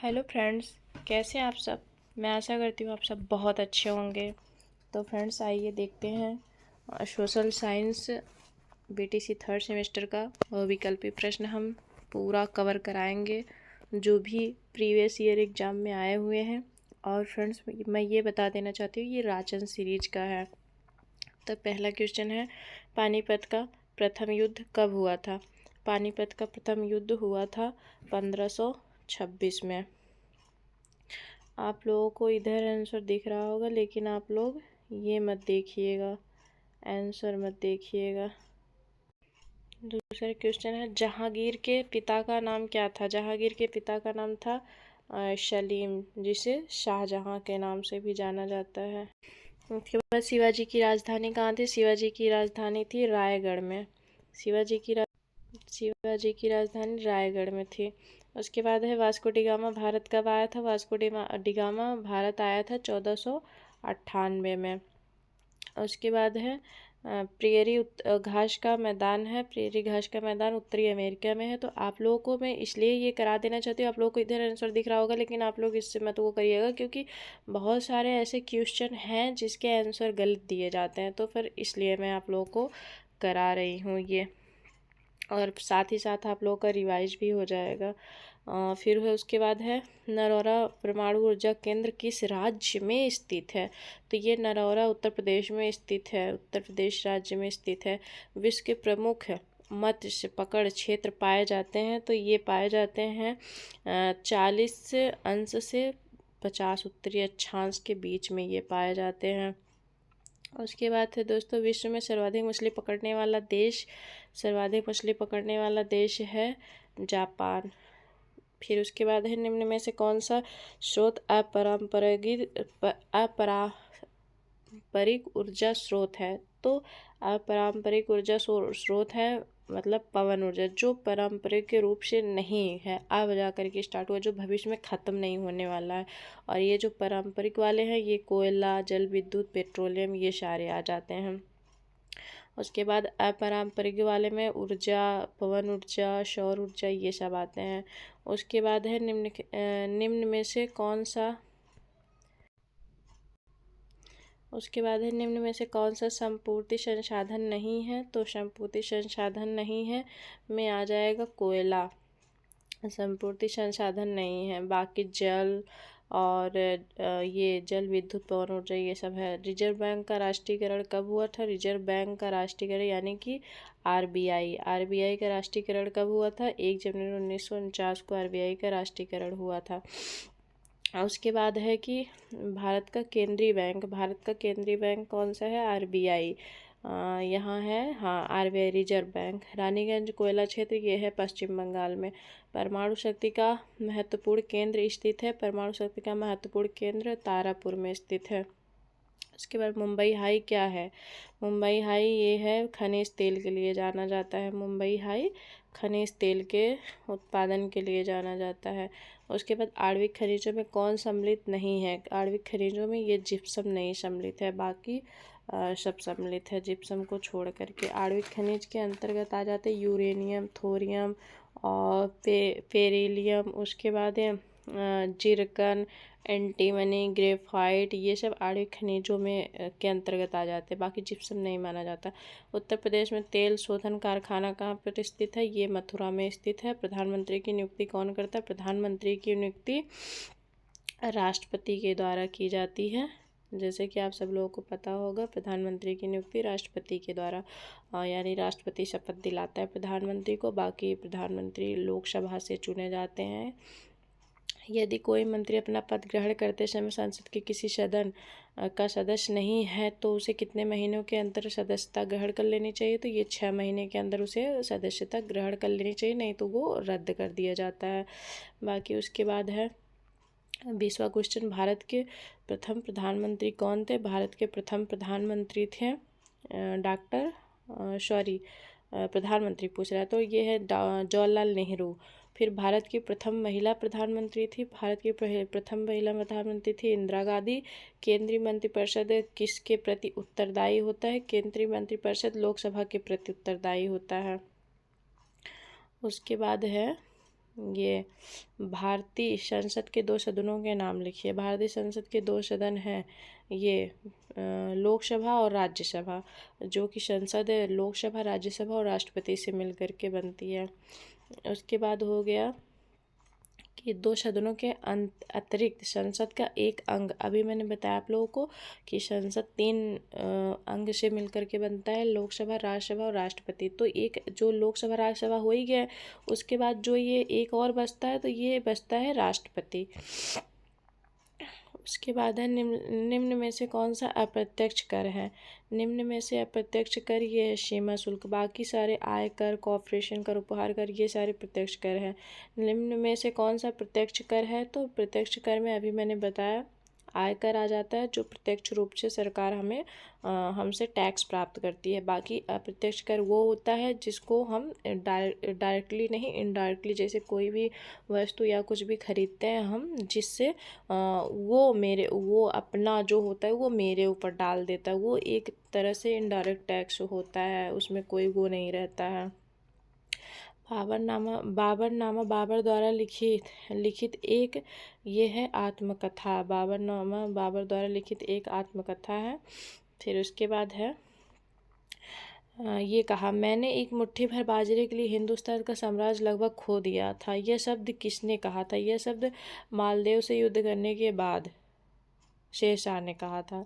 Hello friends, कैसे हैं आप सब। मैं आशा करती हूँ आप सब बहुत अच्छे होंगे। तो फ्रेंड्स, आइए देखते हैं social science BTC third semester का विकल्पी प्रश्न हम पूरा कवर कराएंगे जो भी प्रीवियस ईयर एग्ज़ाम में आए हुए हैं। और फ्रेंड्स, मैं ये बता देना चाहती हूँ ये राजन सीरीज का है। तो पहला क्वेश्चन है, पानीपत का प्रथम युद्ध कब हुआ था। पानीपत का प्रथम युद्ध हुआ था 1526 में। आप लोगों को इधर आंसर दिख रहा होगा, लेकिन आप लोग ये मत देखिएगा, आंसर मत देखिएगा। दूसरा क्वेश्चन है, जहांगीर के पिता का नाम क्या था। जहांगीर के पिता का नाम था सलीम, जिसे शाहजहां के नाम से भी जाना जाता है। उसके बाद शिवाजी की राजधानी कहाँ थी। शिवाजी की राजधानी थी रायगढ़ में। शिवाजी की राजधानी रायगढ़ में थी। उसके बाद है, वास्को डी गामा भारत कब आया था। वास्को डी गामा भारत आया था 1498 में। उसके बाद है, प्रेयरी घास का मैदान है। प्रेयरी घास का मैदान उत्तरी अमेरिका में है। तो आप लोगों को मैं इसलिए ये करा देना चाहती हूँ, आप लोगों को इधर आंसर दिख रहा होगा, लेकिन आप लोग इससे मत वो करिएगा, क्योंकि बहुत सारे ऐसे क्वेश्चन हैं जिसके आंसर गलत दिए जाते हैं। तो फिर इसलिए मैं आप लोगों को करा रही हूँ ये, और साथ ही साथ आप लोगों का रिवाइज भी हो जाएगा। फिर है, उसके बाद है, नरौरा परमाणु ऊर्जा केंद्र किस राज्य में स्थित है। तो ये नरौरा उत्तर प्रदेश में स्थित है, उत्तर प्रदेश राज्य में स्थित है। विश्व के प्रमुख मत्स्य पकड़ क्षेत्र पाए जाते हैं। तो ये पाए जाते हैं 40 अंश से 50 उत्तरी अक्षांश के बीच में ये पाए जाते हैं। उसके बाद है दोस्तों, विश्व में सर्वाधिक मछली पकड़ने वाला देश है जापान। फिर उसके बाद है, निम्न में से कौन सा स्रोत अपारंपरिक ऊर्जा स्रोत है। तो अपारंपरिक ऊर्जा स्रोत है मतलब पवन ऊर्जा, जो पारंपरिक रूप से नहीं है, अब जा करके स्टार्ट हुआ, जो भविष्य में ख़त्म नहीं होने वाला है। और ये जो पारंपरिक वाले हैं, ये कोयला, जल विद्युत, पेट्रोलियम, ये सारे आ जाते हैं। उसके बाद अपारंपरिक वाले में ऊर्जा, पवन ऊर्जा, सौर ऊर्जा, ये सब आते हैं। उसके बाद है, निम्न में से कौन सा संपूर्ति संसाधन नहीं है। तो संपूर्ति संसाधन नहीं है में आ जाएगा कोयला, संपूर्ति संसाधन नहीं है। बाकी जल और ये जल विद्युत, पवन ऊर्जा, ये सब है। रिजर्व बैंक का राष्ट्रीयकरण कब हुआ था। रिजर्व बैंक का राष्ट्रीयकरण यानी कि आरबीआई का राष्ट्रीयकरण कब हुआ था। 1 जनवरी 1949 को आरबीआई का राष्ट्रीयकरण हुआ था। उसके बाद है कि भारत का केंद्रीय बैंक कौन सा है। आरबीआई यहाँ है, हाँ, आरबीआई रिजर्व बैंक। रानीगंज कोयला क्षेत्र ये है पश्चिम बंगाल में। परमाणु शक्ति का महत्वपूर्ण केंद्र स्थित है। परमाणु शक्ति का महत्वपूर्ण केंद्र तारापुर में स्थित है। उसके बाद मुंबई हाई क्या है। मुंबई हाई ये है, खनिज तेल के लिए जाना जाता है। मुंबई हाई खनिज तेल के उत्पादन के लिए जाना जाता है। उसके बाद आणविक खनिजों में कौन सम्मिलित नहीं है। आणविक खनिजों में ये जिप्सम नहीं सम्मिलित है, बाकी सब सम्मिलित है जिप्सम को छोड़ करके। आणविक खनिज के अंतर्गत आ जाते हैं यूरेनियम, थोरियम और पेरिलियम। उसके बाद है जिरकन, एंटीमनी, ग्रेफाइट, ये सब आणविक खनिजों में के अंतर्गत आ जाते हैं, बाकी जिप्सम नहीं माना जाता। उत्तर प्रदेश में तेल शोधन कारखाना कहाँ पर स्थित है। ये मथुरा में स्थित है। प्रधानमंत्री की नियुक्ति कौन करता है। प्रधानमंत्री की नियुक्ति राष्ट्रपति के द्वारा की जाती है। जैसे कि आप सब लोगों को पता होगा, प्रधानमंत्री की नियुक्ति राष्ट्रपति के द्वारा, यानी राष्ट्रपति शपथ दिलाता है प्रधानमंत्री को। बाकी प्रधानमंत्री लोकसभा से चुने जाते हैं। यदि कोई मंत्री अपना पद ग्रहण करते समय संसद के किसी सदन का सदस्य नहीं है तो उसे कितने महीनों के अंदर सदस्यता ग्रहण कर लेनी चाहिए। तो ये 6 महीने के अंदर उसे सदस्यता ग्रहण कर लेनी चाहिए, नहीं तो वो रद्द कर दिया जाता है। बाकी उसके बाद है 20वां क्वेश्चन, भारत के प्रथम प्रधानमंत्री कौन थे। भारत के प्रथम प्रधानमंत्री थे प्रधानमंत्री पूछ रहा है, तो ये है जवाहरलाल नेहरू। फिर भारत की प्रथम महिला प्रधानमंत्री थी। भारत की प्रथम महिला प्रधानमंत्री थी इंदिरा गांधी। केंद्रीय मंत्रिपरिषद किसके प्रति उत्तरदायी होता है। केंद्रीय मंत्रिपरिषद लोकसभा के प्रति उत्तरदायी होता है। उसके बाद है ये भारतीय संसद के 2 सदनों के नाम लिखिए। भारतीय संसद के 2 सदन हैं ये लोकसभा और राज्यसभा। जो कि संसद है लोकसभा, राज्यसभा और राष्ट्रपति से मिलकर के बनती है। उसके बाद हो गया कि 2 सदनों के अतिरिक्त संसद का एक अंग, अभी मैंने बताया आप लोगों को कि संसद 3 अंग से मिलकर के बनता है, लोकसभा, राज्यसभा और राष्ट्रपति। तो एक जो लोकसभा राज्यसभा हो ही गया, उसके बाद जो ये एक और बचता है तो ये बचता है राष्ट्रपति। उसके बाद है निम्न में से कौन सा अप्रत्यक्ष कर है। निम्न में से अप्रत्यक्ष कर ये है सीमा शुल्क, बाकी सारे आय कर, कॉर्पोरेशन कर, उपहार कर, ये सारे प्रत्यक्ष कर है। निम्न में से कौन सा प्रत्यक्ष कर है, तो प्रत्यक्ष कर में अभी मैंने बताया आयकर आ जाता है, जो प्रत्यक्ष रूप से सरकार हमसे टैक्स प्राप्त करती है। बाकी अप्रत्यक्ष कर वो होता है जिसको हम डायरेक्टली नहीं, इनडायरेक्टली, जैसे कोई भी वस्तु या कुछ भी खरीदते हैं हम, जिससे वो अपना जो होता है वो मेरे ऊपर डाल देता है, वो एक तरह से इनडायरेक्ट टैक्स होता है, उसमें कोई वो नहीं रहता है। बाबरनामा बाबर द्वारा लिखित एक ये है आत्मकथा। बाबरनामा बाबर द्वारा लिखित एक आत्मकथा है। फिर उसके बाद है ये कहा, मैंने एक मुट्ठी भर बाजरे के लिए हिंदुस्तान का साम्राज्य लगभग खो दिया था। यह शब्द किसने कहा था? यह शब्द मालदेव से युद्ध करने के बाद शेरशाह ने कहा था।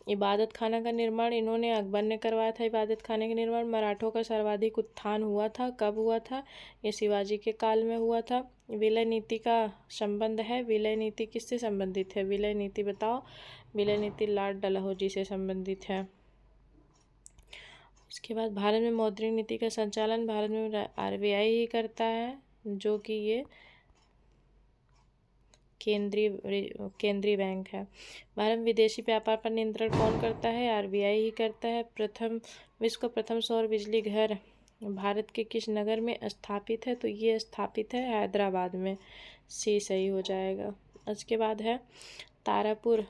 इबादत खाना का निर्माण इन्होंने अकबर ने करवाया था। इबादत खाने का निर्माण मराठों का सर्वाधिक उत्थान हुआ था। कब हुआ था? ये शिवाजी के काल में हुआ था। विलय नीति का संबंध है। विलय नीति किससे संबंधित है? विलय नीति बताओ। विलय नीति लॉर्ड डलहौजी से संबंधित है। उसके बाद भारत में मौद्रिक नीति का संचालन भारत में RBI ही करता है, जो कि ये केंद्रीय बैंक है। भारत में विदेशी व्यापार पर नियंत्रण कौन करता है? RBI ही करता है। विश्व का प्रथम सौर बिजली घर भारत के किस नगर में स्थापित है? तो ये स्थापित है हैदराबाद में। सी सही हो जाएगा। उसके बाद है तारापुर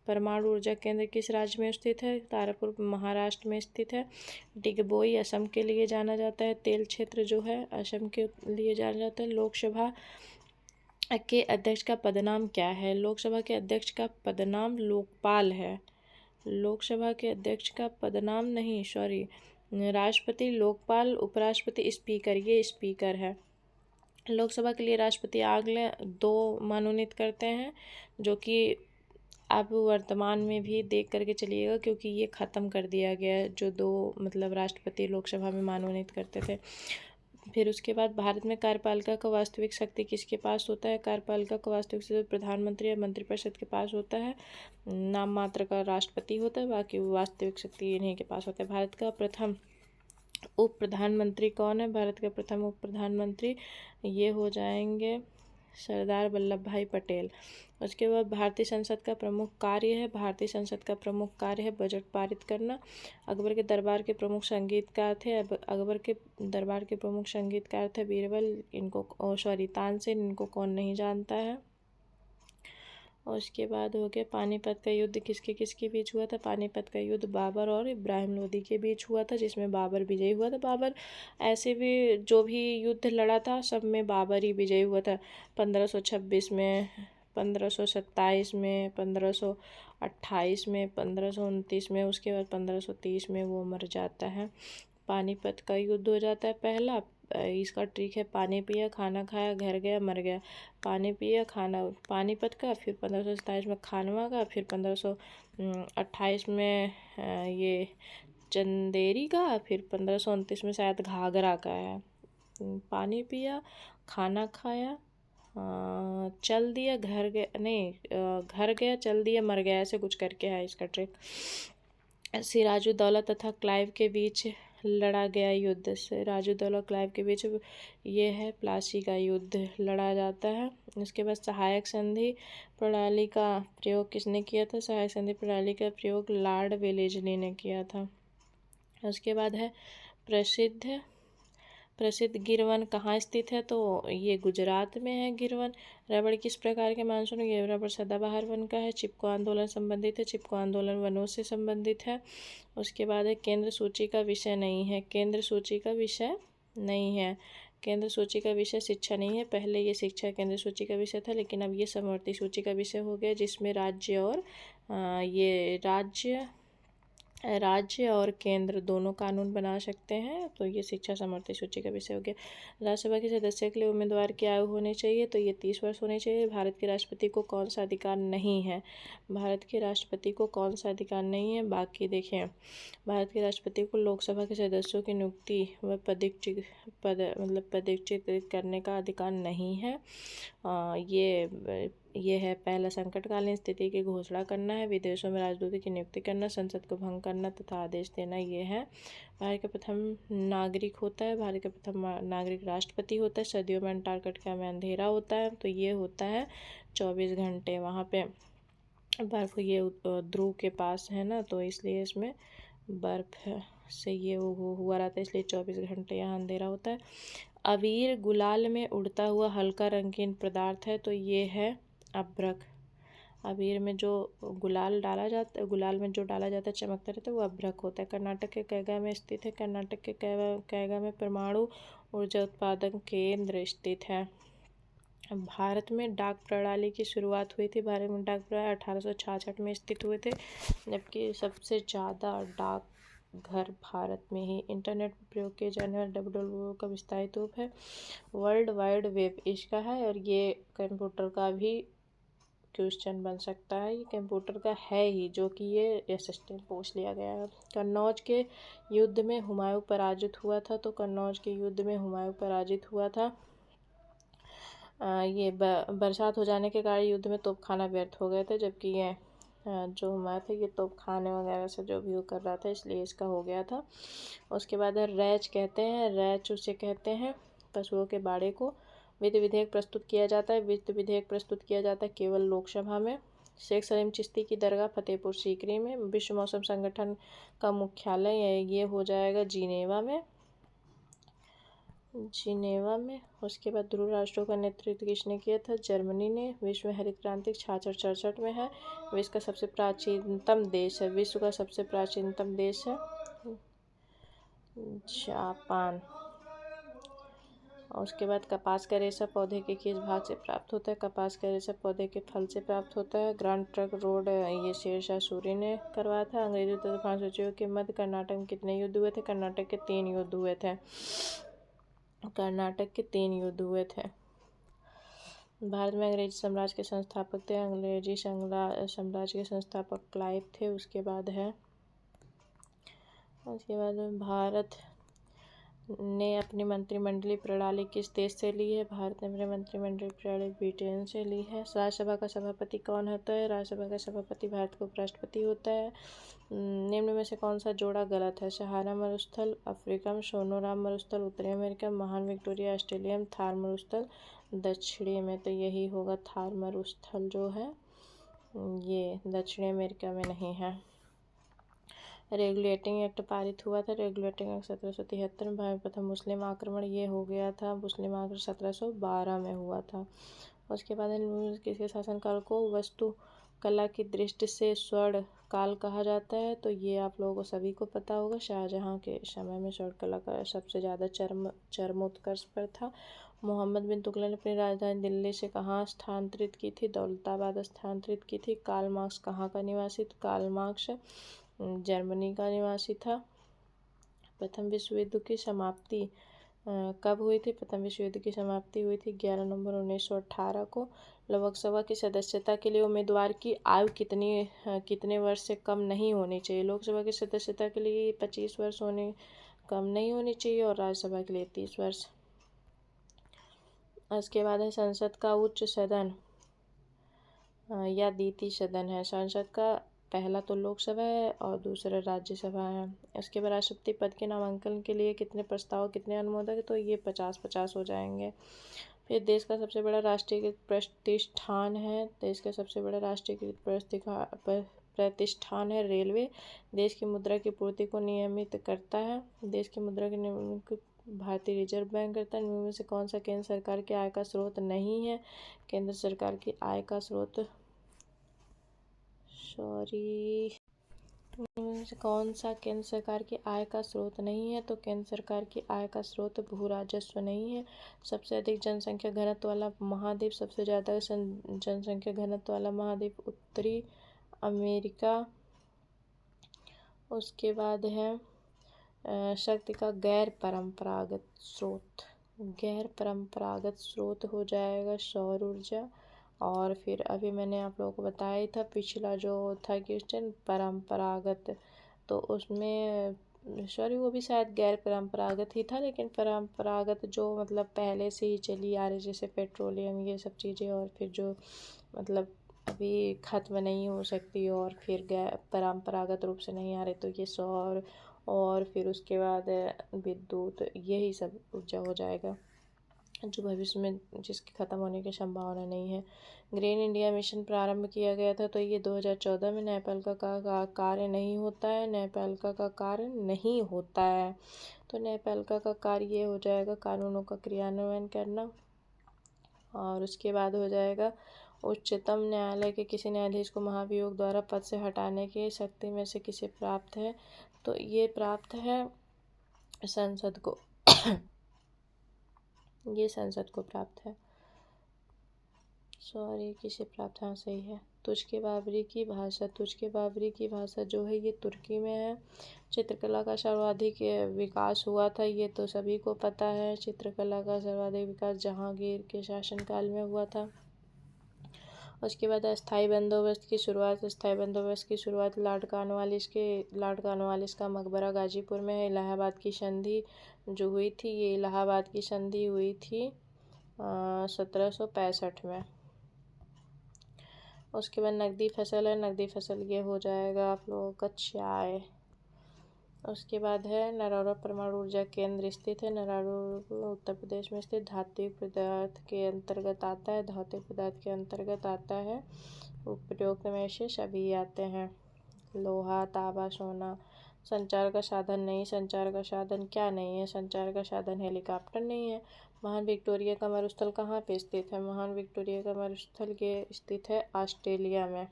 परमाणु ऊर्जा केंद्र किस राज्य में स्थित है? तारापुर महाराष्ट्र में स्थित है। डिगबोई असम के लिए जाना जाता है। तेल क्षेत्र जो है असम के लिए जाना जाता है। लोकसभा के अध्यक्ष का पदनाम क्या है? लोकसभा के अध्यक्ष का पदनाम लोकपाल है। लोकसभा के अध्यक्ष का पदनाम नहीं, सॉरी, राष्ट्रपति, लोकपाल, उपराष्ट्रपति, स्पीकर, ये स्पीकर है। लोकसभा के लिए राष्ट्रपति अगले 2 मनोनीत करते हैं, जो कि अब वर्तमान में भी देख करके चलिएगा, क्योंकि ये ख़त्म कर दिया गया है, जो 2 मतलब राष्ट्रपति लोकसभा में मनोनीत करते थे। फिर उसके बाद भारत में कार्यपालिका का वास्तविक शक्ति किसके पास होता है? कार्यपालिका का वास्तविक शक्ति प्रधानमंत्री या मंत्रिपरिषद के पास होता है। नाम मात्र का राष्ट्रपति होता है, बाकी वास्तविक शक्ति इन्हीं के पास होता है। भारत का प्रथम उप प्रधानमंत्री कौन है? भारत के प्रथम उप प्रधानमंत्री ये हो जाएंगे सरदार वल्लभ भाई पटेल। उसके बाद भारतीय संसद का प्रमुख कार्य है। भारतीय संसद का प्रमुख कार्य है बजट पारित करना। अकबर के दरबार के प्रमुख संगीतकार थे। अकबर के दरबार के प्रमुख संगीतकार थे बीरबल। इनको तानसेन, इनको कौन नहीं जानता है। और उसके बाद हो गया पानीपत का युद्ध किसके किसके बीच हुआ था? पानीपत का युद्ध बाबर और इब्राहिम लोदी के बीच हुआ था, जिसमें बाबर विजयी हुआ था। बाबर ऐसे भी जो भी युद्ध लड़ा था सब में बाबर ही विजयी हुआ था। 1526 में, 1527 में, 1528 में, 1529 में, उसके बाद 1530 में वो मर जाता है। पानीपत का युद्ध हो जाता है पहला। इसका ट्रिक है पानी पिया, खाना खाया, घर गया, मर गया। पानी पिया, खाना, पानीपत का, फिर 1527 में खानवा का, फिर 1528 में ये चंदेरी का, फिर 1529 में शायद घाघरा का है। पानी पिया, खाना खाया, चल दिया, घर गया, नहीं, घर गया, चल दिया, मर गया, ऐसे कुछ करके है इसका ट्रिक। सिराजुद्दौला तथा क्लाइव के बीच लड़ा गया युद्ध। सिराजुद्दौला क्लाइव के बीच ये है प्लासी का युद्ध लड़ा जाता है। उसके बाद सहायक संधि प्रणाली का प्रयोग किसने किया था? सहायक संधि प्रणाली का प्रयोग लॉर्ड वेलेस्ली ने किया था। उसके बाद है प्रसिद्ध गिरवन कहाँ स्थित है? तो ये गुजरात में है गिरवन। रबड़ किस प्रकार के मानसून? ये रबड़ सदाबहार वन का है। चिपको आंदोलन संबंधित है। चिपको आंदोलन वनों से संबंधित है। उसके बाद है केंद्र सूची का विषय नहीं है। केंद्र सूची का विषय नहीं है। केंद्र सूची का विषय शिक्षा नहीं है, पहले ये शिक्षा केंद्र सूची का विषय था, लेकिन अब ये समवर्ती सूची का विषय हो गया, जिसमें राज्य और राज्य और केंद्र दोनों कानून बना सकते हैं। तो ये शिक्षा समवर्ती सूची का विषय हो गया। राज्यसभा के सदस्य के लिए उम्मीदवार की आयु होनी चाहिए, तो ये 30 वर्ष होनी चाहिए। भारत के राष्ट्रपति को कौन सा अधिकार नहीं है? भारत के राष्ट्रपति को कौन सा अधिकार नहीं है? बाकी देखें, भारत के राष्ट्रपति को लोकसभा के सदस्यों की नियुक्ति व पदच्युत करने का अधिकार नहीं है। ये है पहला, संकटकालीन स्थिति की घोषणा करना है, विदेशों में राजदूत की नियुक्ति करना, संसद को भंग करना तथा आदेश देना। ये है भारत का प्रथम नागरिक होता है, भारत का प्रथम नागरिक राष्ट्रपति होता है। सदियों में अंटार्कटिका में अंधेरा होता है, तो ये होता है 24 घंटे। वहाँ पे बर्फ़, ये ध्रुव के पास है ना, तो इसलिए इसमें बर्फ़ से ये वो हुआ रहता है, इसलिए 24 घंटे यहाँ अंधेरा होता है। अबीर गुलाल में उड़ता हुआ हल्का रंगीन पदार्थ है, तो ये है अभ्रक। अबीर में जो गुलाल में जो डाला जाता है चमकता रहता है, वो अभ्रक होता है। कर्नाटक के कैगा में स्थित है। कर्नाटक के कैगा में परमाणु ऊर्जा उत्पादन केंद्र स्थित है। भारत में डाक प्रणाली की शुरुआत हुई थी। भारत में डाक प्रणाली 1866 में स्थित हुए थे, जबकि सबसे ज़्यादा डाक घर भारत में ही। इंटरनेट पर प्रयोग किए जाने वाले WWW का विस्तारित रूप है वर्ल्ड वाइड वेब, इसका है। और ये कंप्यूटर का भी क्वेश्चन बन सकता है, ये कंप्यूटर का है ही, जो कि ये असिस्टेंट पूछ लिया गया है। कन्नौज के युद्ध में हुमायूं पराजित हुआ था, तो कन्नौज के युद्ध में हुमायूं पराजित हुआ था। ये बरसात हो जाने के कारण युद्ध में तोपखाना व्यर्थ हो गए थे, जबकि ये जो हुमायूं थे ये तोपखाने वगैरह से जो भी वो कर रहा था, इसलिए इसका हो गया था। उसके बाद है रैच कहते हैं, रैच उसे कहते हैं पशुओं के बाड़े को। वित्त विधेयक प्रस्तुत किया जाता है, वित्त विधेयक प्रस्तुत किया जाता है केवल लोकसभा में। शेख सलीम चिश्ती की दरगाह फतेहपुर सीकरी में। विश्व मौसम संगठन का मुख्यालय ये हो जाएगा जिनेवा में। उसके बाद ध्रुव राष्ट्रों का नेतृत्व किसने किया था? जर्मनी ने। विश्व में हरित क्रांति 66-67 में है। विश्व का सबसे प्राचीनतम देश है जापान। और उसके बाद कपास का रेशा पौधे के किस भाग से प्राप्त होता है? कपास का रेशा पौधे के फल से प्राप्त होता है। ग्रांड ट्रंक रोड ये शेरशाह सूरी ने करवाया था। अंग्रेजों तथा फ्रांसीसियों के मध्य कर्नाटक में कितने युद्ध हुए थे? कर्नाटक के 3 युद्ध हुए थे। भारत में अंग्रेजी साम्राज्य के संस्थापक थे। अंग्रेजी साम्राज्य के संस्थापक क्लाइव थे। उसके बाद भारत ने अपनी मंत्रिमंडलीय प्रणाली किस देश से ली है? भारत ने अपनी मंत्रिमंडलीय प्रणाली ब्रिटेन से ली है। राज्यसभा का सभापति कौन होता है? राज्यसभा का सभापति भारत का उपराष्ट्रपति होता है। निम्न में से कौन सा जोड़ा गलत है? सहारा मरुस्थल अफ्रीका में, सोनोराम मरुस्थल उत्तरी अमेरिका, महान विक्टोरिया ऑस्ट्रेलिया में, थार मरुस्थल दक्षिणी में। तो यही होगा थार मरुस्थल जो है ये दक्षिणी अमेरिका में नहीं है। रेगुलेटिंग एक्ट पारित हुआ था। रेगुलेटिंग एक्ट 1773 में। भारत में प्रथम मुस्लिम आक्रमण ये हो गया था, मुस्लिम आक्रमण 1712 में हुआ था। उसके बाद किसके शासनकाल को वस्तु कला की दृष्टि से स्वर्ण काल कहा जाता है? तो ये आप लोगों को सभी को पता होगा। शाहजहां के समय में स्वर्ण कला का सबसे ज़्यादा चरमोत्कर्ष पर था। मोहम्मद बिन तुगलक ने अपनी राजधानी दिल्ली से कहाँ स्थानांतरित की थी? दौलताबाद स्थानांतरित की थी। कार्ल मार्क्स कहाँ का निवासी? कार्ल मार्क्स जर्मनी का निवासी था। प्रथम विश्व युद्ध की समाप्ति कब हुई थी? प्रथम विश्व युद्ध की समाप्ति हुई थी 11 नवंबर 1918 को। लोकसभा की सदस्यता के लिए उम्मीदवार की आयु कितने वर्ष से कम नहीं होनी चाहिए? लोकसभा की सदस्यता के लिए 25 वर्ष कम नहीं होनी चाहिए, और राज्यसभा के लिए 30 वर्ष। उसके बाद है संसद का उच्च सदन या द्वितीय सदन है। संसद का पहला तो लोकसभा है और दूसरा राज्यसभा है। उसके बाद राष्ट्रपति पद के नामांकन के लिए कितने प्रस्ताव, कितने अनुमोदक है? तो ये 50-50 हो जाएंगे। फिर देश का सबसे बड़ा राष्ट्रीयकृत प्रतिष्ठान है। देश का सबसे बड़ा राष्ट्रीयकृत प्रतिष्ठान है रेलवे। देश की मुद्रा की पूर्ति को नियमित करता है। देश की मुद्रा की नियमित भारतीय रिजर्व बैंक करता है। इनमें से कौन सा केंद्र सरकार की आय का स्रोत नहीं है? केंद्र सरकार की आय का स्रोत इनमें से कौन सा केंद्र सरकार की आय का स्रोत नहीं है? तो केंद्र सरकार की आय का स्रोत भू राजस्व नहीं है। सबसे अधिक जनसंख्या घनत्व वाला महाद्वीप, सबसे ज़्यादा जनसंख्या घनत्व वाला महाद्वीप उत्तरी अमेरिका। उसके बाद है शक्ति का गैर परंपरागत स्रोत। गैर परंपरागत स्रोत हो जाएगा सौर ऊर्जा। और फिर अभी मैंने आप लोगों को बताया ही था पिछला जो था क्वेश्चन परंपरागत, तो उसमें सॉरी वो भी शायद गैर परंपरागत ही था, लेकिन परंपरागत जो मतलब पहले से ही चली आ रही, जैसे पेट्रोलियम ये सब चीज़ें, और फिर जो मतलब अभी खत्म नहीं हो सकती और फिर गैर परंपरागत रूप से नहीं आ रही, तो ये सौर और फिर उसके बाद विद्युत, यही सब ऊर्जा हो जाएगा जो भविष्य में जिसकी ख़त्म होने की संभावना नहीं है। ग्रीन इंडिया मिशन प्रारंभ किया गया था, तो ये 2014 में न्यायपालिका का कार्य नहीं होता है। न्यायपालिका का कार्य नहीं होता है, तो न्यायपालिका का कार्य ये हो जाएगा कानूनों का क्रियान्वयन करना। और उसके बाद हो जाएगा उच्चतम न्यायालय के किसी न्यायाधीश को महाभियोग द्वारा पद से हटाने की शक्ति में से किसे प्राप्त है? तो ये प्राप्त है संसद को ये संसद को प्राप्त है, सॉरी किसे प्राप्त, हाँ सही है। तुर्की बाबरी की भाषा, तुर्की बाबरी की भाषा जो है ये तुर्की में है। चित्रकला का सर्वाधिक विकास हुआ था, ये तो सभी को पता है। चित्रकला का सर्वाधिक विकास जहांगीर के शासनकाल में हुआ था। उसके बाद अस्थाई बंदोबस्त की शुरुआत, अस्थाई बंदोबस्त की शुरुआत लॉर्ड कॉर्नवालिस का मकबरा गाजीपुर में है। इलाहाबाद की संधि जो हुई थी, ये इलाहाबाद की संधि हुई थी 1765 में। उसके बाद नकदी फसल है, नकदी फसल ये हो जाएगा आप लोगों का चाय। उसके बाद है नरौरा परमाणु ऊर्जा केंद्र स्थित है। नरौरा उत्तर प्रदेश में स्थित धातु पदार्थ के अंतर्गत आता है, धातु पदार्थ के अंतर्गत आता है। उपरोक्त में से सभी आते हैं। लोहा, तांबा, सोना। संचार का साधन नहीं, संचार का साधन क्या नहीं है? संचार का साधन हेलीकॉप्टर नहीं है। महान विक्टोरिया का मरुस्थल कहाँ पे स्थित है? महान विक्टोरिया का मरुस्थल के स्थित है ऑस्ट्रेलिया में।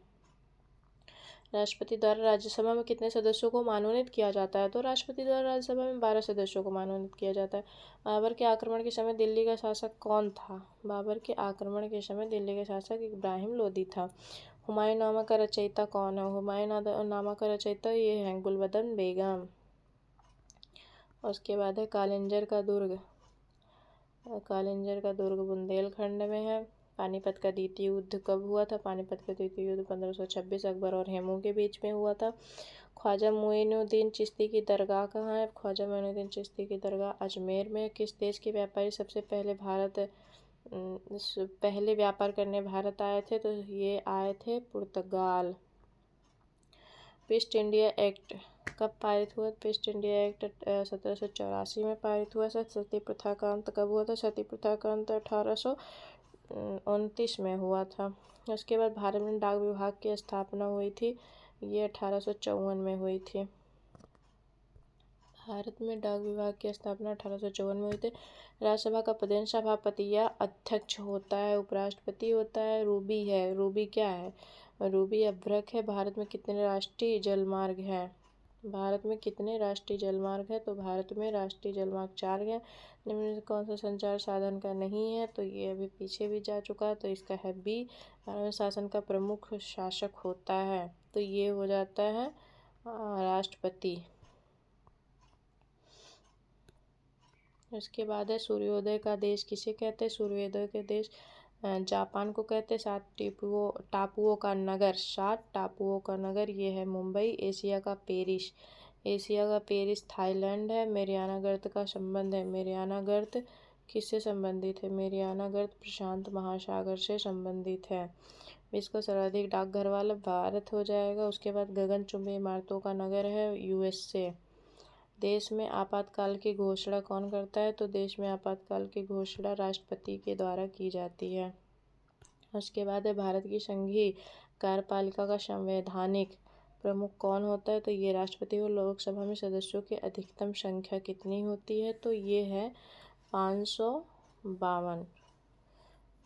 राष्ट्रपति द्वारा राज्यसभा में कितने सदस्यों को मनोनीत किया जाता है? तो राष्ट्रपति द्वारा राज्यसभा में 12 सदस्यों को मनोनीत किया जाता है। बाबर के आक्रमण के समय दिल्ली का शासक कौन था? बाबर के आक्रमण के समय दिल्ली का शासक इब्राहिम लोदी था। हुमायूं नामा का रचयिता कौन है? हुमायूं नामा का रचयिता ये है गुलबदन बेगम। उसके बाद है कालिंजर का दुर्ग। कालिंजर का दुर्ग बुंदेलखंड में है। पानीपत का द्वितीय युद्ध कब हुआ था? पानीपत का द्वितीय युद्ध 1526 अकबर और हेमू के बीच में हुआ था। ख्वाजा मोइनुद्दीन चिश्ती की दरगाह कहाँ है? ख्वाजा मोइनुद्दीन चिश्ती की दरगाह अजमेर में। किस देश के व्यापारी सबसे पहले व्यापार करने भारत आए थे? तो ये आए थे पुर्तगाल। ईस्ट इंडिया एक्ट कब पारित हुआ? ईस्ट इंडिया एक्ट 1784 में पारित हुआ। सती प्रथा का अंत कब हुआ था? सती प्रथा का अंत 1829 में हुआ था। उसके बाद भारत में डाक विभाग की स्थापना हुई थी, ये 1854 में हुई थी। भारत में डाक विभाग की स्थापना 1854 में हुई थी। राज्यसभा का प्रधान सभापति या अध्यक्ष होता है, उपराष्ट्रपति होता है। रूबी है, रूबी क्या है? रूबी अभ्रक है। भारत में कितने राष्ट्रीय जलमार्ग हैं? भारत में कितने राष्ट्रीय जलमार्ग है? तो भारत में राष्ट्रीय जलमार्ग 4 हैं। निम्न में से कौन सा संचार साधन का नहीं है? तो ये अभी पीछे भी जा चुका है, तो इसका है बी। भारत में शासन का प्रमुख शासक होता है, तो ये हो जाता है राष्ट्रपति। उसके बाद है सूर्योदय का देश किसे कहते हैं? सूर्योदय के देश जापान को कहते हैं। 7 टापुओं का नगर, 7 टापुओं का नगर ये है मुंबई। एशिया का पेरिस, एशिया का पेरिस थाईलैंड है। मेरियाना गर्त का संबंध है, मेरियाना गर्त किससे संबंधित है? मेरियाना गर्त प्रशांत महासागर से संबंधित है। विश्व का सर्वाधिक डाकघर वाला भारत हो जाएगा। उसके बाद गगनचुंबी इमारतों का नगर है यूएसए। देश में आपातकाल की घोषणा कौन करता है? तो देश में आपातकाल की घोषणा राष्ट्रपति के द्वारा की जाती है। उसके बाद है भारत की संघीय कार्यपालिका का संवैधानिक प्रमुख कौन होता है? तो ये राष्ट्रपति और लोकसभा में सदस्यों की अधिकतम संख्या कितनी होती है? तो ये है 552।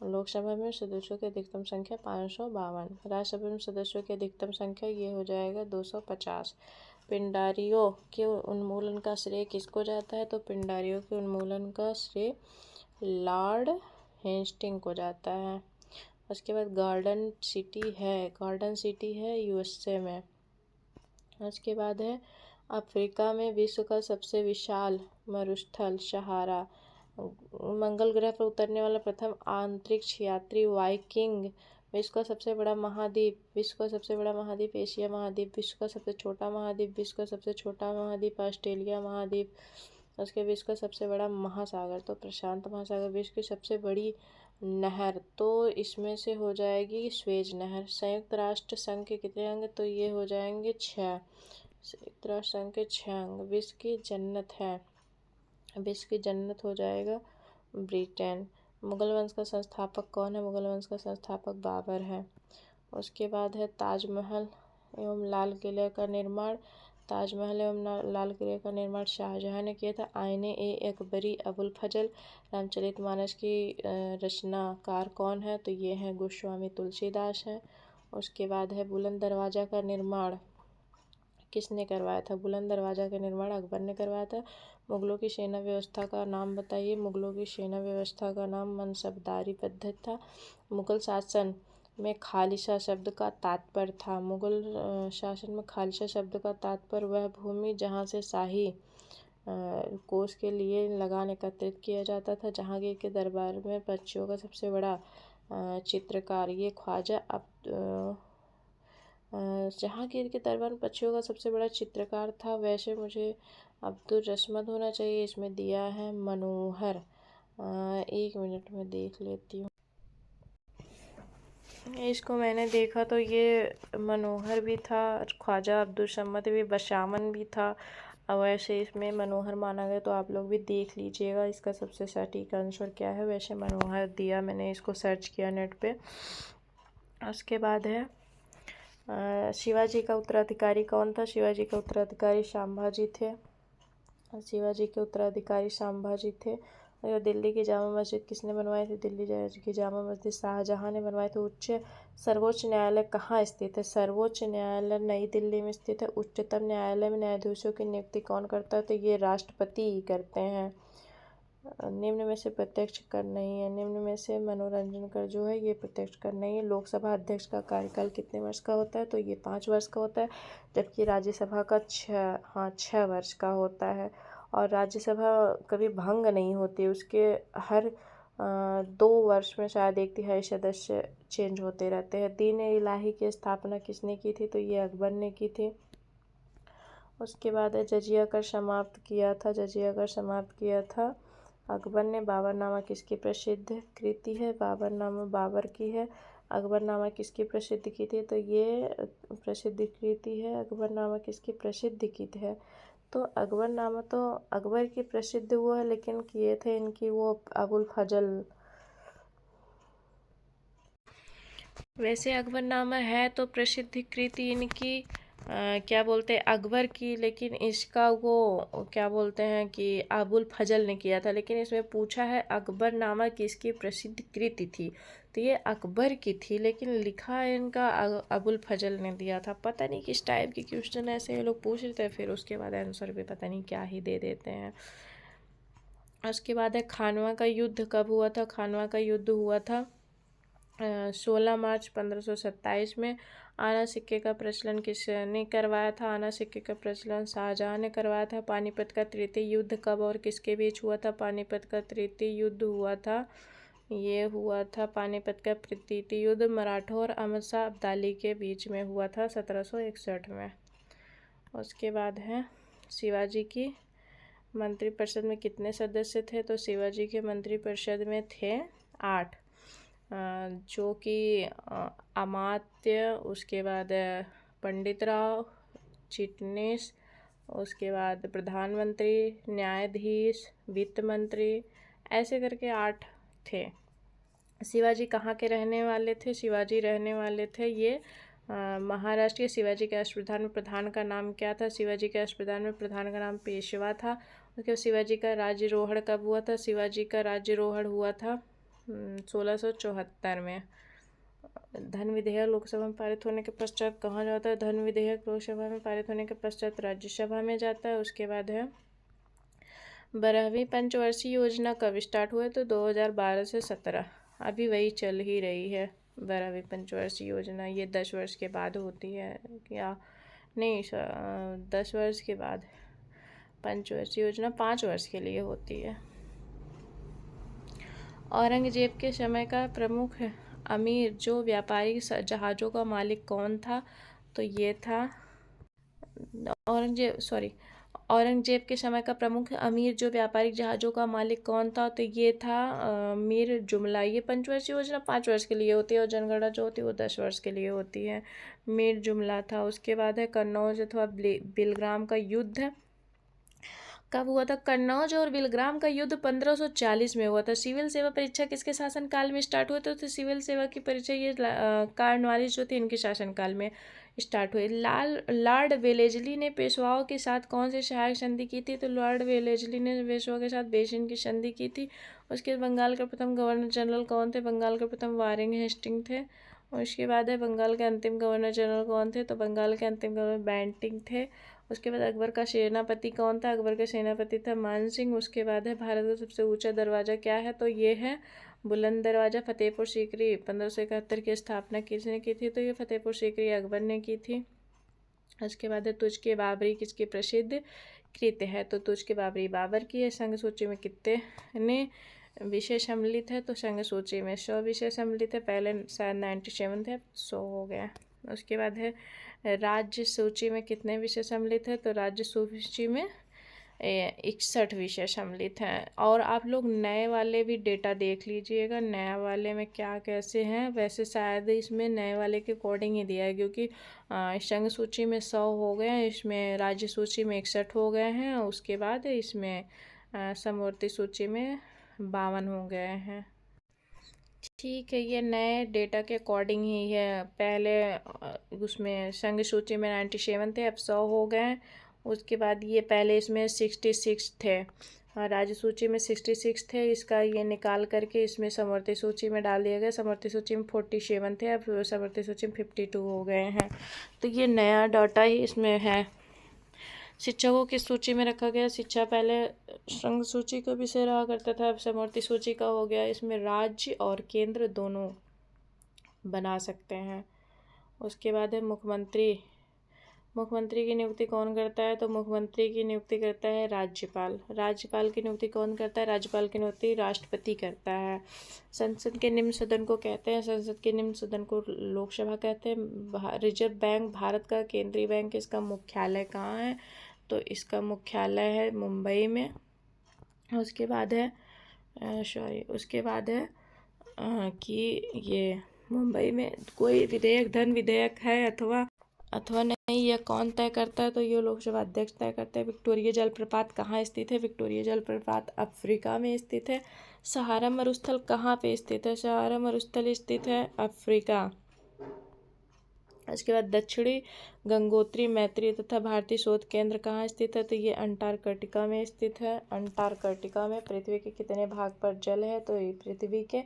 लोकसभा में सदस्यों की अधिकतम संख्या 552। राज्यसभा में सदस्यों की अधिकतम संख्या ये हो जाएगा 250। पिंडारियों के उन्मूलन का श्रेय किसको जाता है? तो पिंडारियों के उन्मूलन का श्रेय लॉर्ड हेस्टिंग को जाता है। उसके बाद गार्डन सिटी है यूएसए में। उसके बाद है अफ्रीका में विश्व का सबसे विशाल मरुस्थल सहारा। मंगल ग्रह पर उतरने वाला प्रथम अंतरिक्ष यात्री वाइकिंग। विश्व का सबसे बड़ा महाद्वीप एशिया महाद्वीप। विश्व का सबसे छोटा महाद्वीप ऑस्ट्रेलिया महाद्वीप। उसके विश्व का सबसे बड़ा महासागर तो प्रशांत महासागर। विश्व की सबसे बड़ी नहर तो इसमें से हो जाएगी स्वेज नहर। संयुक्त राष्ट्र संघ के कितने अंग? तो ये हो जाएंगे 6। संयुक्त राष्ट्र संघ के 6 अंग। विश्व की जन्नत हो जाएगा ब्रिटेन। मुगल वंश का संस्थापक कौन है? मुगल वंश का संस्थापक बाबर है। उसके बाद है ताजमहल एवं लाल किले का निर्माण। लाल किले का निर्माण शाहजहां ने किया था। आईने-ए-अकबरी अबुल फजल। रामचरितमानस की रचनाकार कौन है? तो ये हैं गोस्वामी तुलसीदास हैं। उसके बाद है बुलंद दरवाजा का निर्माण किसने करवाया था? बुलंद दरवाजा का निर्माण अकबर ने करवाया था। मुगलों की सेना व्यवस्था का नाम बताइए। मुगलों की सेना व्यवस्था का नाम मनसबदारी पद्धति था। मुगल शासन में खालिशा शब्द का तात्पर्य था। मुगल शासन में खालिशा शब्द का तात्पर्य वह भूमि जहाँ से शाही कोष के लिए लगान एकत्रित किया जाता था। जहांगीर के दरबार में पक्षियों का सबसे बड़ा चित्रकार ये ख्वाजा जहांगीर के दरबार में पक्षियों का सबसे बड़ा चित्रकार था। वैसे मुझे अब्दुल रस्मत होना चाहिए। इसमें दिया है मनोहर। 1 मिनट में देख लेती हूँ। इसको मैंने देखा तो ये मनोहर भी था, ख्वाजा अब्दुल समद भी, बशामन भी था। अब वैसे इसमें मनोहर माना गया तो आप लोग भी देख लीजिएगा इसका सबसे सटीक आंसर क्या है। वैसे मनोहर दिया, मैंने इसको सर्च किया नेट पे। उसके बाद है शिवाजी का उत्तराधिकारी कौन था? शिवाजी का उत्तराधिकारी संभाजी थे। और दिल्ली की जामा मस्जिद किसने बनवाई थी? दिल्ली की जामा मस्जिद शाहजहां ने बनवाई थी। सर्वोच्च न्यायालय कहाँ स्थित है? सर्वोच्च न्यायालय नई दिल्ली में स्थित है। उच्चतम न्यायालय में न्यायाधीशों की नियुक्ति कौन करता है? तो ये राष्ट्रपति ही करते हैं। निम्न में से प्रत्यक्ष कर नहीं है। निम्न में से मनोरंजन कर जो है ये प्रत्यक्ष कर नहीं है। लोकसभा अध्यक्ष का कार्यकाल कितने वर्ष का होता है? तो ये 5 वर्ष का होता है। जबकि राज्यसभा का 6 वर्ष का होता है। और राज्यसभा कभी भंग नहीं होती, उसके हर 2 वर्ष में शायद 1/3 सदस्य चेंज होते रहते हैं। दीन इलाही की स्थापना किसने की थी? तो ये अकबर ने की थी। उसके बाद है जजिया कर समाप्त किया था अकबर ने। बाबरनामा किसकी प्रसिद्ध कृति है? बाबरनामा बाबर की है। अकबरनामा किसकी प्रसिद्ध की थी? तो ये प्रसिद्ध कृति है। अकबरनामा किसकी प्रसिद्ध की है? तो अकबरनामा तो अकबर की प्रसिद्ध हुआ है, लेकिन किए थे इनकी वो अबुल फजल। वैसे अकबरनामा है तो प्रसिद्ध कृति इनकी क्या बोलते हैं अकबर की, लेकिन इसका वो क्या बोलते हैं कि अबुल फजल ने किया था। लेकिन इसमें पूछा है अकबरनामा किसकी प्रसिद्ध कृति थी? तो ये अकबर की थी, लेकिन लिखा है इनका अबुल फजल ने दिया था। पता नहीं किस टाइप के क्वेश्चन ऐसे ये लोग पूछ लेते हैं, फिर उसके बाद आंसर भी पता नहीं क्या ही दे देते हैं। उसके बाद है खानवा का युद्ध कब हुआ था? खानवा का युद्ध हुआ था 16 मार्च 1527 में। आना सिक्के का प्रचलन किसने करवाया था? आना सिक्के का प्रचलन शाहजहां ने करवाया था। पानीपत का तृतीय युद्ध कब और किसके बीच हुआ था? पानीपत का तृतीय युद्ध हुआ था, ये हुआ था पानीपत का तृतीय युद्ध मराठों और अहमद शाह अब्दाली के बीच में हुआ था 1761 में। उसके बाद है शिवाजी की मंत्रिपरिषद में कितने सदस्य थे? तो शिवाजी के मंत्रिपरिषद में थे 8, जो कि अमात्य, उसके बाद पंडित राव, चिटनीस, उसके बाद प्रधानमंत्री, न्यायाधीश, वित्त मंत्री, ऐसे करके 8 थे। शिवाजी कहाँ के रहने वाले थे? शिवाजी रहने वाले थे ये महाराष्ट्र के। शिवाजी के अष्टप्रधान में प्रधान का नाम क्या था? शिवाजी के अष्टप्रधान में प्रधान का नाम पेशवा था। उसके बाद शिवाजी का राज्यरोहण कब हुआ था? शिवाजी का राज्यरोहण हुआ था 1674 में। धन विधेयक लोकसभा में पारित होने के पश्चात कहाँ जाता है? धन विधेयक लोकसभा में पारित होने के पश्चात राज्यसभा में जाता है। उसके बाद है 12वीं पंचवर्षीय योजना कब स्टार्ट हुआ? तो 2012 से 17, अभी वही चल ही रही है 12वीं पंचवर्षीय योजना। ये 10 वर्ष के बाद होती है क्या? नहीं, 10 वर्ष के बाद। पंचवर्षीय योजना 5 वर्ष के लिए होती है। औरंगजेब के समय का प्रमुख अमीर जो व्यापारिक जहाज़ों का मालिक कौन था? तो ये था औरंगजेब के समय का प्रमुख अमीर जो व्यापारिक जहाज़ों का मालिक कौन था? तो ये था मीर जुमला। ये पंचवर्षीय योजना 5 वर्ष के लिए होती है और जनगणना जो होती है वो 10 वर्ष के लिए होती है। मीर जुमला था। उसके बाद है कन्नौज अथवा बिलग्राम का युद्ध कब हुआ था? कन्नौज और बिलग्राम का युद्ध 1540 में हुआ था। सिविल सेवा परीक्षा किसके शासनकाल में स्टार्ट हुआ था? तो सिविल सेवा की परीक्षा ये कार्नवालिस जो थे इनके शासनकाल में स्टार्ट हुई। लॉर्ड वेलेस्ली ने पेशवाओं के साथ कौन सी सहायक संधि की थी? तो लॉर्ड वेलेस्ली ने पेशवाओं के साथ बेसिन की संधि की थी। उसके बंगाल का प्रथम गवर्नर जनरल कौन थे? बंगाल के प्रथम वारिंग हेस्टिंग थे। और उसके बाद है बंगाल के अंतिम गवर्नर जनरल कौन थे? तो बंगाल के अंतिम गवर्नर बैंटिंग थे। उसके बाद अकबर का सेनापति कौन था? अकबर का सेनापति था मान सिंह। उसके बाद है भारत का सबसे ऊंचा दरवाज़ा क्या है? तो ये है बुलंद दरवाज़ा। फतेहपुर सीकरी 1571 की स्थापना किसने की थी? तो ये फतेहपुर सीकरी अकबर ने की थी। उसके बाद है तुझ के बाबरी किसकी प्रसिद्ध कृत है? तो तुझ के बाबरी बाबर की है। संघ सूची में कितने विषय सम्मिलित है? तो संघ सूची में 100 विषय सम्मिलित है। पहले शायद 97 थे, 100 हो गया। उसके बाद है राज्य सूची में कितने विषय सम्मिलित है? तो राज्य सूची में 61 विषय सम्मिलित हैं। और आप लोग नए वाले भी डेटा देख लीजिएगा, नया वाले में क्या कैसे हैं। वैसे शायद इसमें नए वाले के अकॉर्डिंग ही दिया है, क्योंकि संघ सूची में 100 हो गए हैं, इसमें राज्य सूची में 61 हो गए हैं। उसके बाद इसमें समवर्ती सूची में 52 हो गए हैं। ठीक है, ये नए डेटा के अकॉर्डिंग ही है। पहले उसमें संघ सूची में 97 थे, अब 100 हो गए हैं। उसके बाद ये पहले इसमें 66 थे, राज्य सूची में 66 थे। इसका ये निकाल करके इसमें समवर्ती सूची में डाल दिया गया। समवर्ती सूची में 47 थे, अब समवर्ती सूची में 52 हो गए हैं। तो ये नया डाटा ही इसमें है। शिक्षकों की सूची में रखा गया। शिक्षा पहले संघ सूची का विषय रहा करता था, अब समवर्ती सूची का हो गया। इसमें राज्य और केंद्र दोनों बना सकते हैं। उसके बाद है मुख्यमंत्री। मुख्यमंत्री की नियुक्ति कौन करता है? तो मुख्यमंत्री की नियुक्ति करता है राज्यपाल। राज्यपाल की नियुक्ति कौन करता है? राज्यपाल की नियुक्ति राष्ट्रपति करता है। संसद के निम्न सदन को कहते हैं? संसद के निम्न सदन को लोकसभा कहते हैं। रिजर्व बैंक भारत का केंद्रीय बैंक, इसका मुख्यालय कहाँ है? तो इसका मुख्यालय है मुंबई में। उसके बाद है कि ये मुंबई में कोई विधेयक धन विधेयक है अथवा नहीं, यह कौन तय करता है? तो ये लोकसभा अध्यक्ष तय करते हैं। विक्टोरिया जलप्रपात कहाँ स्थित है? विक्टोरिया जलप्रपात अफ्रीका में स्थित है। सहारा मरुस्थल कहाँ पे स्थित है? सहारा मरुस्थल स्थित है अफ्रीका। इसके बाद दक्षिणी गंगोत्री मैत्री तथा भारतीय शोध केंद्र कहाँ स्थित है? तो ये अंटार्कटिका में स्थित है। अंटार्कटिका में पृथ्वी के कितने भाग पर जल है? तो ये पृथ्वी के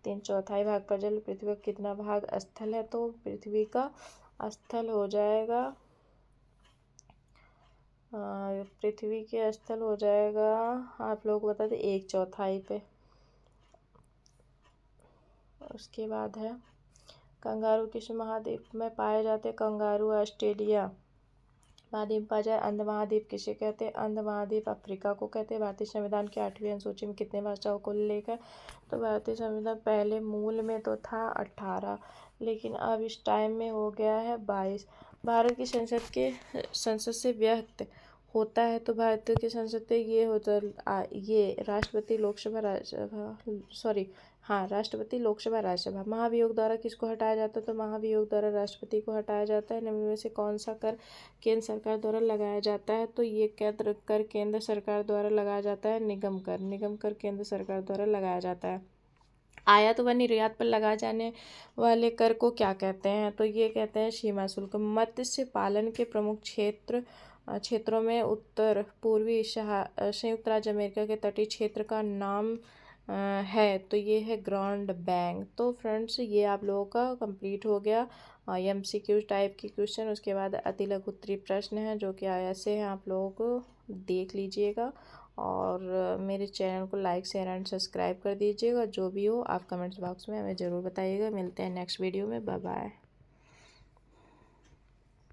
3/4 भाग पर जल। पृथ्वी का कितना भाग स्थल है? तो पृथ्वी का स्थल हो जाएगा, पृथ्वी के स्थल हो जाएगा, आप लोग बता दें, 1/4 पे। उसके बाद है कंगारू किस महाद्वीप में पाए जाते हैं? कंगारू ऑस्ट्रेलिया महाद्वीप में पाया जाए। अंध महाद्वीप किसे कहते हैं? अंध महाद्वीप अफ्रीका को कहते हैं। भारतीय संविधान की 8वीं अनुसूची में कितने भाषाओं को लेकर? तो भारतीय संविधान पहले मूल में तो था 18, लेकिन अब इस टाइम में हो गया है 22। भारत की संसद से व्यक्त होता है, तो भारत की संसद से ये होता ये राष्ट्रपति लोकसभा राष्ट्रपति लोकसभा राज्यसभा। महाभियोग द्वारा किसको हटाया जाता है? तो महाभियोग द्वारा राष्ट्रपति को हटाया जाता है। निम्न में से कौन सा कर केंद्र सरकार द्वारा लगाया जाता है? तो ये कर केंद्र सरकार द्वारा लगाया जाता है। निगम कर केंद्र सरकार द्वारा लगाया जाता है। आयात व निर्यात पर लगाए जाने वाले कर को क्या कहते हैं? तो ये कहते हैं सीमा शुल्क। मत्स्य पालन के प्रमुख क्षेत्रों में उत्तर पूर्वी संयुक्त राज्य अमेरिका के तटीय क्षेत्र का नाम है, तो ये है ग्राउंड बैंक। तो फ्रेंड्स ये आप लोगों का कंप्लीट हो गया MCQ टाइप की क्वेश्चन। उसके बाद अति लघु उत्तरीय प्रश्न हैं जो कि ऐसे हैं, आप लोगों को देख लीजिएगा। और मेरे चैनल को लाइक शेयर एंड सब्सक्राइब कर दीजिएगा। जो भी हो आप कमेंट्स बॉक्स में हमें ज़रूर बताइएगा। मिलते हैं नेक्स्ट वीडियो में। Bye bye.